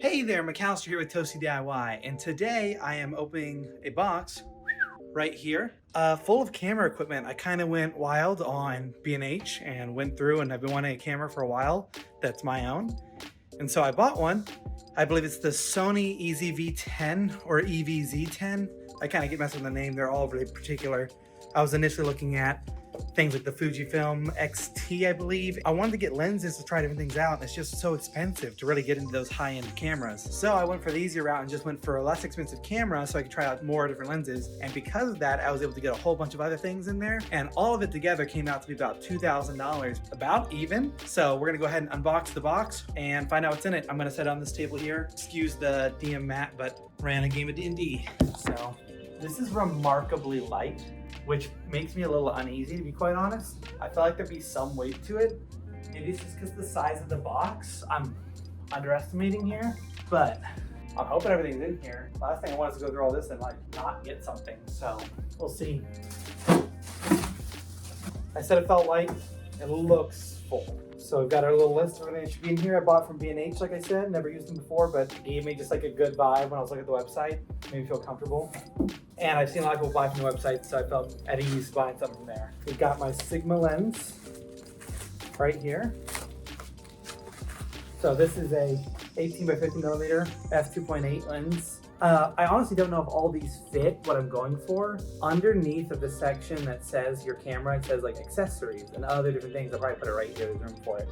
Hey there, McAllister here with Toasty DIY, and today I am opening a box right here full of camera equipment. I kind of went wild on B&H and went through, and I've been wanting a camera for a while that's my own. And so I bought one. I believe it's the Sony EZV-10 or EVZ-10. I kind of get messed with the name. They're all really particular. I was initially looking at things like the Fujifilm X-T, I believe. I wanted to get lenses to try different things out, and it's just so expensive to really get into those high-end cameras. So I went for the easier route and just went for a less expensive camera so I could try out more different lenses. And because of that, I was able to get a whole bunch of other things in there, and all of it together came out to be about $2,000, about even. So we're gonna go ahead and unbox the box and find out what's in it. I'm gonna set it on this table here. Excuse the DM mat, but ran a game of D&D. So this is remarkably light, which makes me a little uneasy, to be quite honest. I feel like there'd be some weight to it. Maybe it's just because the size of the box I'm underestimating here, but I'm hoping everything's in here. Last thing I want is to go through all this and like not get something, so we'll see. I said it felt light. It looks full. So we've got our little list of everything that should be in here. I bought from B&H, like I said, never used them before, but it gave me just like a good vibe when I was looking at the website, made me feel comfortable. And I've seen a lot of people buy from the website, so I felt at ease buying something from there. We've got my Sigma lens right here. So this is a 18 by 50 millimeter f2.8 lens. I honestly don't know if all these fit what I'm going for. Underneath of the section that says your camera, it says like accessories and other different things. I'll probably put it right here, there's room for it.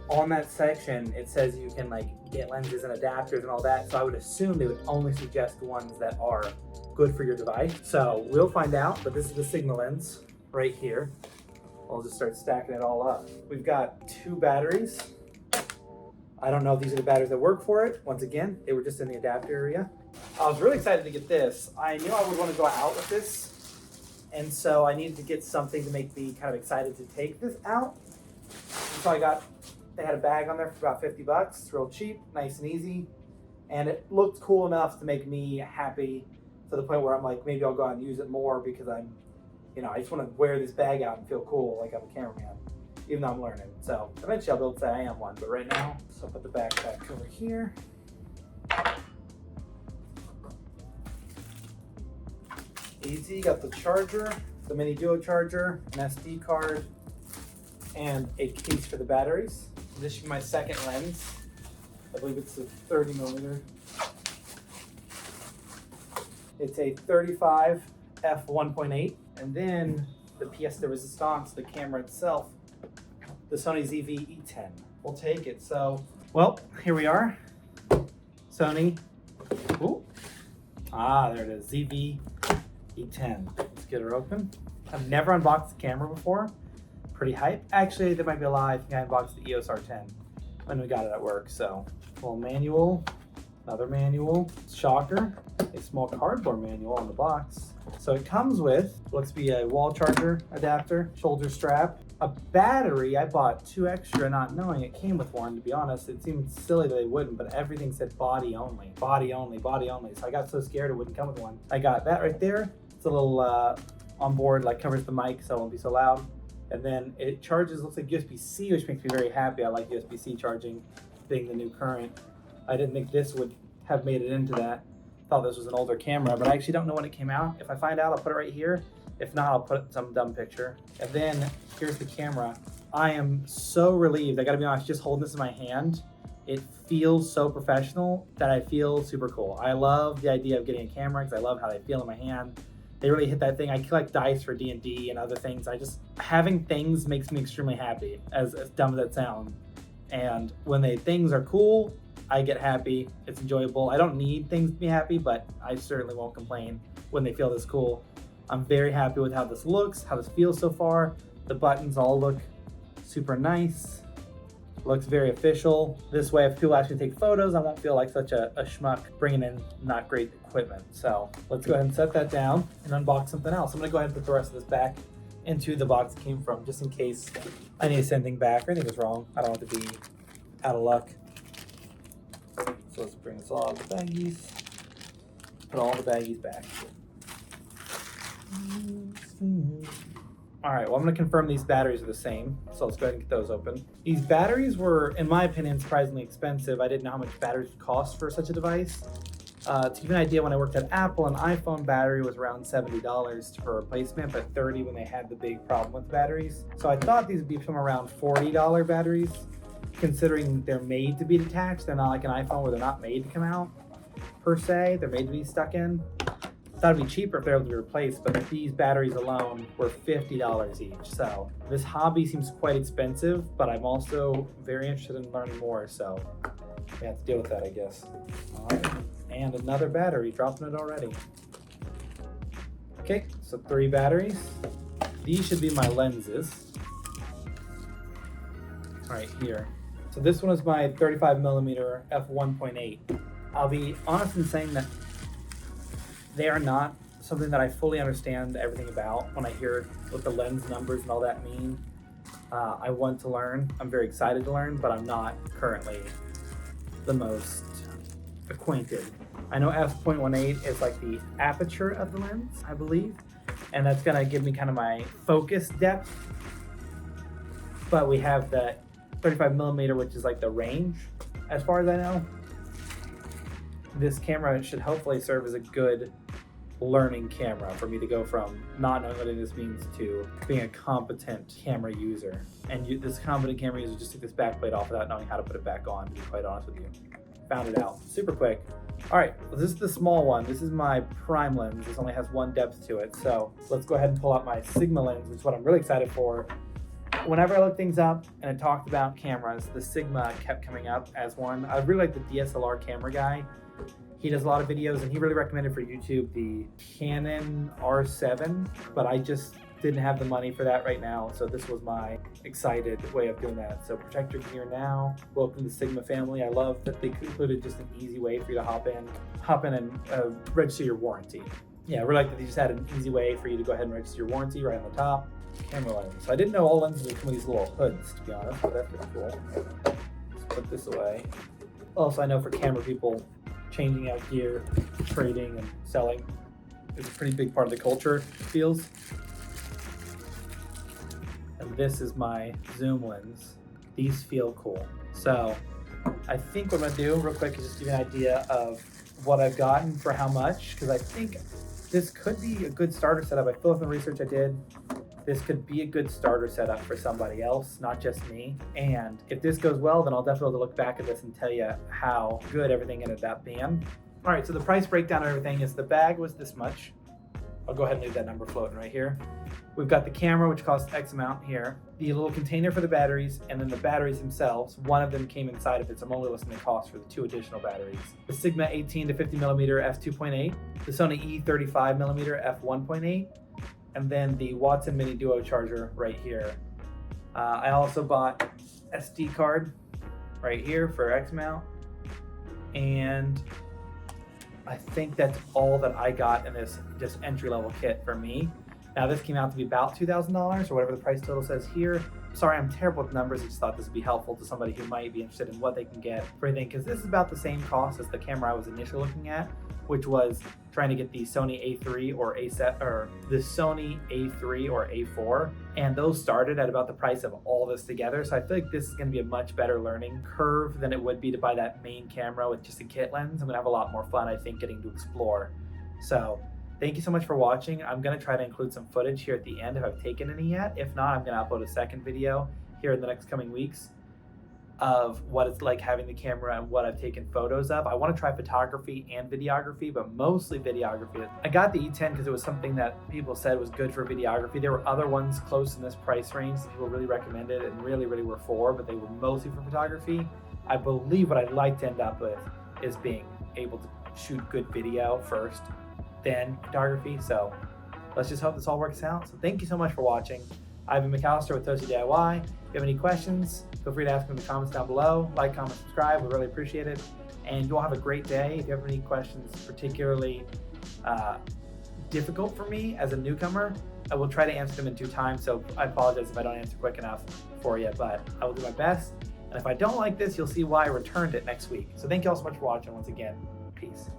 On that section, it says you can like get lenses and adapters and all that. So I would assume they would only suggest ones that are good for your device. So we'll find out, but this is the Sigma lens right here. I'll just start stacking it all up. We've got 2 batteries. I don't know if these are the batteries that work for it. Once again, they were just in the adapter area. I was really excited to get this. I knew I would want to go out with this, and so I needed to get something to make me kind of excited to take this out. And so they had a bag on there for about 50 bucks. It's real cheap, nice and easy, and it looked cool enough to make me happy to the point where I'm like, maybe I'll go out and use it more because I just want to wear this bag out and feel cool like I'm a cameraman, even though I'm learning. So eventually I'll be able to say I am one, but right now, so I'll put the backpack over here. Easy, got the charger, the mini duo charger, an SD card, and a case for the batteries. This should be my second lens. I believe it's a 30 millimeter. It's a 35 f1.8, and then the pièce de résistance, the camera itself, the Sony ZV-E10. We'll take it. So, well, here we are. Sony. Ooh. Ah, there it is. ZV-E10. Let's get her open. I've never unboxed the camera before. Pretty hype. Actually, there might be a lie. I think I unboxed the EOS R10 when we got it at work. So, little manual, another manual, shocker, a small cardboard manual on the box. So it comes with, looks to be a wall charger adapter, shoulder strap, a battery. I bought 2 extra not knowing it came with one, to be honest. It seemed silly that they wouldn't, but everything said body only, body only, body only. So I got so scared it wouldn't come with one. I got that right there. It's a little onboard, like covers the mic so it won't be so loud. And then it charges, looks like USB-C, which makes me very happy. I like USB-C charging, being the new current. I didn't think this would have made it into that. Thought this was an older camera, but I actually don't know when it came out. If I find out, I'll put it right here. If not, I'll put some dumb picture. And then here's the camera. I am so relieved. I gotta be honest, just holding this in my hand, it feels so professional that I feel super cool. I love the idea of getting a camera because I love how they feel in my hand. They really hit that thing. I collect dice for D&D and other things. Having things makes me extremely happy, as dumb as that sounds. And when things are cool, I get happy. It's enjoyable. I don't need things to be happy, but I certainly won't complain when they feel this cool. I'm very happy with how this looks, how this feels so far. The buttons all look super nice. Looks very official. This way, if people ask me to take photos, I won't feel like such a schmuck bringing in not great equipment. So let's go ahead and set that down and unbox something else. I'm gonna go ahead and put the rest of this back into the box it came from, just in case I need to send anything back or anything was wrong. I don't want it to be out of luck. So let's bring this all out of the baggies. Put all the baggies back. All right, well, I'm gonna confirm these batteries are the same. So let's go ahead and get those open. These batteries were, in my opinion, surprisingly expensive. I didn't know how much batteries would cost for such a device. To give you an idea, when I worked at Apple, an iPhone battery was around $70 for replacement, but $30 when they had the big problem with batteries. So I thought these would be somewhere around $40 batteries, considering they're made to be detached. They're not like an iPhone where they're not made to come out, per se. They're made to be stuck in. I thought it'd be cheaper if they're able to be replaced, but these batteries alone were $50 each. So this hobby seems quite expensive, but I'm also very interested in learning more, so we have to deal with that, I guess. All right. And another battery, dropping it already. Okay, so 3 batteries. These should be my lenses. Right here. So this one is my 35mm f1.8. I'll be honest in saying that they are not something that I fully understand everything about. When I hear what the lens numbers and all that mean, I want to learn. I'm very excited to learn, but I'm not currently the most acquainted. I know f.18 is like the aperture of the lens, I believe, and that's gonna give me kind of my focus depth. But we have the 35mm, which is like the range, as far as I know. This camera should hopefully serve as a good learning camera for me to go from not knowing what this means to being a competent camera user. And this competent camera user just took this back plate off without knowing how to put it back on, to be quite honest with you. Found it out super quick. All right, well, this is the small one. This is my prime lens. This only has 1 depth to it. So let's go ahead and pull out my Sigma lens, which is what I'm really excited for. Whenever I looked things up and I talked about cameras, the Sigma kept coming up as one. I really like the DSLR camera guy. He does a lot of videos, and he really recommended for YouTube the Canon R7, but I just didn't have the money for that right now, so this was my excited way of doing that. So protect your gear now. Welcome to the Sigma family. I love that they included just an easy way for you to hop in and register your warranty. Yeah, I really like that they just had an easy way for you to go ahead and register your warranty right on the top. Camera lens. So I didn't know all lenses would come with these little hoods, to be honest, but that's pretty cool. Let's put this away. Also, I know for camera people, changing out gear, trading and selling is a pretty big part of the culture, it feels. And this is my zoom lens. These feel cool. So I think what I'm gonna do real quick is just give you an idea of what I've gotten for how much, because I think this could be a good starter setup. I feel like the research I did, this could be a good starter setup for somebody else, not just me. And if this goes well, then I'll definitely look back at this and tell you how good everything ended up being. All right, so the price breakdown of everything is the bag was this much. I'll go ahead and leave that number floating right here. We've got the camera, which costs X amount here, the little container for the batteries, and then the batteries themselves. One of them came inside of it, so I'm only listing the cost for the 2 additional batteries. The Sigma 18 to 50mm f2.8, the Sony E35mm f1.8, and then the Watson Mini Duo charger right here. I also bought SD card right here for X amount, and I think that's all that I got in this just entry-level kit for me. Now this came out to be about $2,000 or whatever the price total says here. Sorry, I'm terrible with numbers. I just thought this would be helpful to somebody who might be interested in what they can get for anything, because this is about the same cost as the camera I was initially looking at, which was trying to get the Sony A3 or A7 or the Sony A3 or A4, and those started at about the price of all this together. So I feel like this is going to be a much better learning curve than it would be to buy that main camera with just a kit lens. I'm going to have a lot more fun, I think, getting to explore. So thank you so much for watching. I'm going to try to include some footage here at the end if I've taken any yet. If not, I'm going to upload a second video here in the next coming weeks of what it's like having the camera and what I've taken photos of. I want to try photography and videography, but mostly videography. I got the E10 because it was something that people said was good for videography. There were other ones close in this price range that people really recommended and really were for, but they were mostly for photography. I believe what I'd like to end up with is being able to shoot good video first, then photography. So let's just hope this all works out. So thank you so much for watching. I've been McAllister with Toasty DIY. If you have any questions, feel free to ask them in the comments down below. Like, comment, subscribe. We really appreciate it. And you all have a great day. If you have any questions particularly difficult for me as a newcomer, I will try to answer them in due time. So I apologize if I don't answer quick enough for you, but I will do my best. And if I don't like this, you'll see why I returned it next week. So thank you all so much for watching once again. Peace.